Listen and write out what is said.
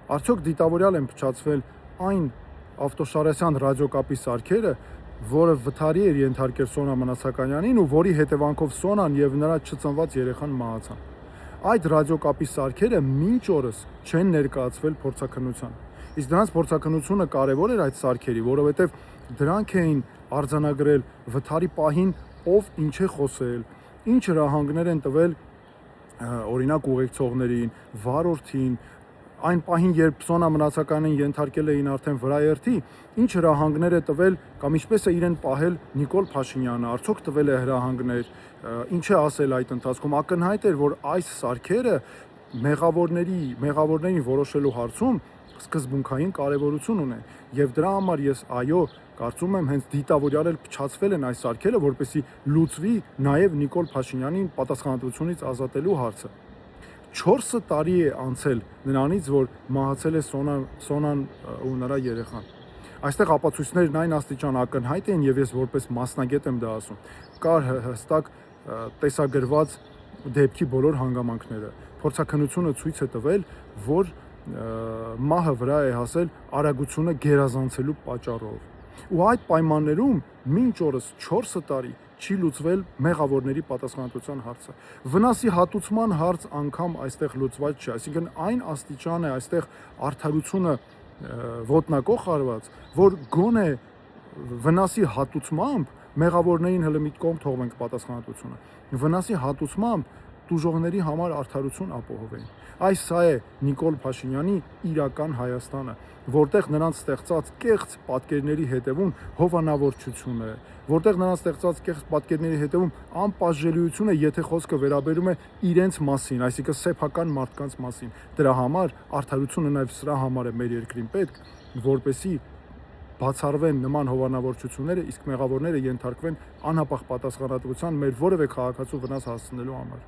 Արդյոք դիտավորյալ են փչացվել այն ավտոշարասյան ռադիոկապի սարքերը, որը վթարի էր ենթարկել Սոնա Մնացականյանին ու որի հետևանքով Սոնան եւ նրա չծնված երեխան մահացան։ Այդ ռադիոկապի սարքերը մինչ օրս չեն ներկայացվել փորձաքննության։ Իսկ դրանց փորձաքննությունը կարևոր էր այդ սարքերի, որովհետեւ դրանք էին արձանագրել վթարի պահին ով ինչ է խոսել, ինչ հրահանգներ են տվել օրինակ ուղեկցողներին, վարորդին, այն պահին, երբ Սոնա Մնացականին ենթարկել էին արդեն վրաերթի, ինչ հրահանգներ է տվել կամ ինչպես է իրեն պահել Նիկոլ Փաշինյանը, արդյոք տվել է հրահանգներ, ինչ է ասել այդ ընթացքում, ակնհայտ էր, որ այս սարքերը մեղավորներին որոշելու հարցում սկզբունքային կարևորություն ունեն, եւ դրա համար ես կարծում եմ հենց դիտավորյալ էլ փչացվել են այս սարքերը, որպեսզի լուծվի նաեւ Նիկոլ Փաշինյանին պատասխանատվությունից ազատելու հարցը։ 4 տարի է անցել նրանից, որ մահացել է Սոնան ու նրա երեխան։ Այստեղ ապացույցներն այն աստիճան ակնհայտ են եւ ես որպես մասնագետ եմ դա ասում։ Կար հստակ տեսագրված դեպքի բոլոր հանգամանքները։ Փորձաքննությունը ցույց է տվել, որ մահը վրա է հասել արագությունը գերազանցելու պատճառով։ Ու այդ պայմաններում մինչ օրս 4 տարի չի լուծվել մեղավորների պատասխանատվության հարցը։ Վնասի հատուցման հարց անգամ այստեղ լուծված չէ, այսինքն այն աստիճան է այստեղ արդարությունը ոտնակող արված, որ գոնե վնասի հատուցմամբ մեղավորներին հələ մի կողմ թողնենք պատասխանատվությունը։ Վնասի հատուցմամբ տուժողների համար արդարություն ապահովեն։ Սա է Նիկոլ Փաշինյանի իրական Հայաստանը, որտեղ նրանց ստեղծած կեղծ պատկերների հետևում հովանավորչություն է, որտեղ նրանց ստեղծած կեղծ պատկերների հետևում անպատժելիություն է, եթե խոսքը վերաբերում է իրենց մասին, այսինքն սեփական մարդկանց մասին։ Դրա համար արդարությունը նաև սրա համար է մեր երկրին պետք, որպեսզի բացառվեն նման հովանավորչությունները, իսկ մեղավորները ենթարկվեն անհապաղ պատասխանատվության մեր որևէ քաղաքացու վնաս հասցնելու համար։